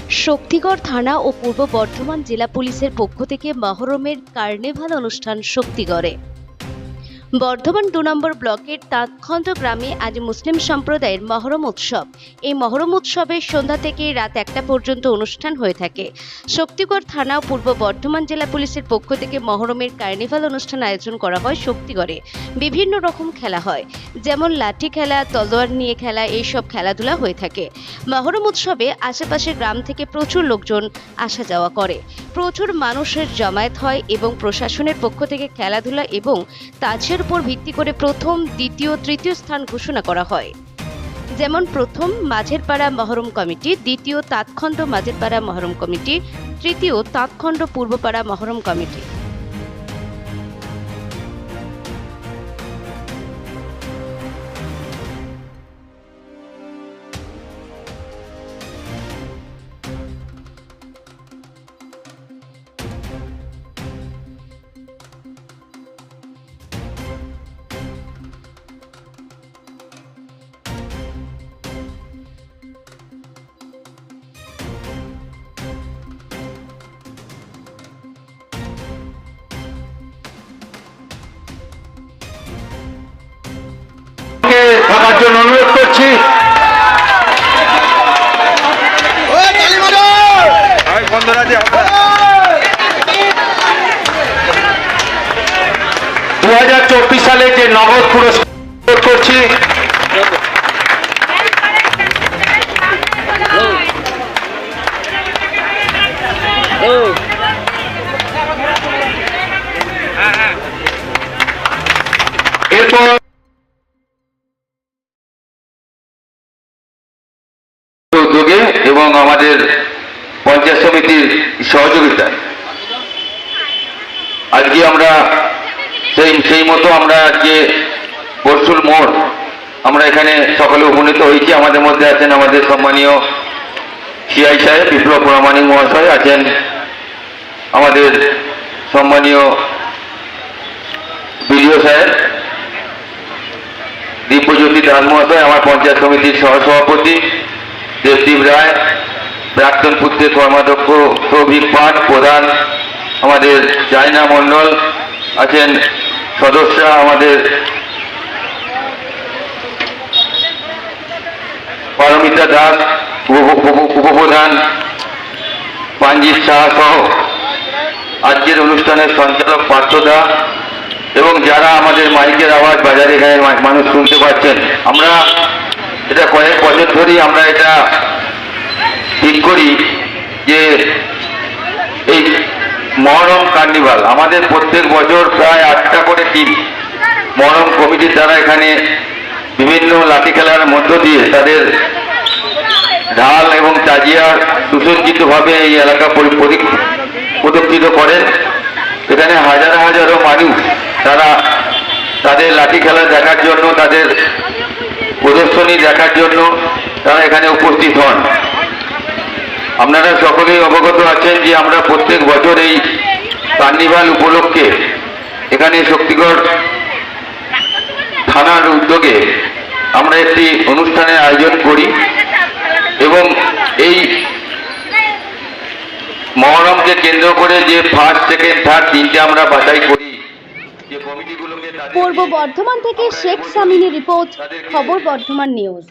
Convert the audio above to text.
শক্তিগড় থানা ও পূর্ব বর্ধমান জেলা পুলিশের পক্ষ থেকে মহরমের কার্নিভাল অনুষ্ঠান শক্তিগড়ে। বর্ধমান ২ নম্বর ব্লকের তাঁতখন্দ গ্রামে আজ মুসলিম সম্প্রদায়ের মহরম উৎসব। এই মহরম উৎসবের সন্ধ্যা থেকে রাত ১টা পর্যন্ত অনুষ্ঠান হয়ে থাকে। শক্তিগড় থানা ও পূর্ব বর্ধমান জেলা পুলিশের পক্ষ থেকে মহরমের কার্নিভাল অনুষ্ঠান আয়োজন করা হয় শক্তিগড়ে। বিভিন্ন রকম খেলা হয়, যেমন লাঠি খেলা, তলোয়ার নিয়ে খেলা, এইসব খেলাধুলা হয়ে থাকে। মহরম উৎসবে আশেপাশের গ্রাম থেকে প্রচুর লোকজন আসা যাওয়া করে, প্রচুর মানুষের জমায়েত হয় এবং প্রশাসনের পক্ষ থেকে খেলাধুলা এবং তাজের উপর ভিত্তি করে প্রথম, দ্বিতীয়, তৃতীয় স্থান ঘোষণা করা হয়। যেমন প্রথম মাঝেরপাড়া মহরম কমিটি, দ্বিতীয় তাঁতখন্দ মাঝেরপাড়া মহরম কমিটি, তৃতীয় তাঁতখন্দ পূর্বপাড়া মহরম কমিটি। থাকার জন্য অনুরোধ করছি। $2024 সালে যে নগদ পুরস্কার করছি, এরপর উদ্যোগে এবং আমাদের পঞ্চায়েত সমিতির সহযোগিতায় আজকে আমরা সেই মতো আমরা আজকে পরশুর মোড় আমরা এখানে সকলে উপনীত হয়েছি। আমাদের মধ্যে আছেন আমাদের সম্মানীয় সিআই সাহেব বিপ্লব প্রামাণিক মহাশয়, আছেন আমাদের সম্মানীয় বিডিও সাহেব দীপজ্যোতি দাস মহাশয়, আমার পঞ্চায়েত সমিতির সহসভাপতি দেবদীপ রায়, প্রাক্তন পূর্তের কর্মাধ্যক্ষ সৌভিক পাঠ, প্রধান আমাদের জাইনা মণ্ডল, আছেন সদস্য আমাদের পারমিতা দাস, উপপ্রধান পাঞ্জিত শাহ সহ আজকের অনুষ্ঠানের সঞ্চালক পার্থদা এবং যারা আমাদের মাইকের আওয়াজ বাজারে এখানে মানুষ শুনতে পাচ্ছেন। আমরা এটা কয়েক বছর ধরেই আমরা এটা ঠিক করি যে এই মহরম কার্নিভাল আমাদের প্রত্যেক বছর প্রায় 8টা করে টিম মহরম কমিটির দ্বারা এখানে বিভিন্ন লাঠি খেলার মধ্য দিয়ে তাদের ঢাল এবং তাজিয়া সুসজ্জিতভাবে এই এলাকা প্রদক্ষিত করেন। এখানে হাজারো হাজারো মানুষ তারা তাদের লাঠি খেলা দেখার জন্য, তাদের প্রদর্শনী দেখার জন্য তারা এখানে উপস্থিত হন। আপনারা সকলেই অবগত আছেন যে আমরা প্রত্যেক বছর এই কার্নিভাল উপলক্ষে এখানে শক্তিগড় থানার উদ্যোগে আমরা একটি অনুষ্ঠানের আয়োজন করি এবং এই মহরমকে কেন্দ্র করে যে ফার্স্ট, সেকেন্ড, থার্ড তিনটে আমরা বাছাই করি যে কমিটিগুলোকে। পূর্ব বর্ধমান থেকে শেখ সামিনী রিপোর্ট, খবর বর্ধমান নিউজ।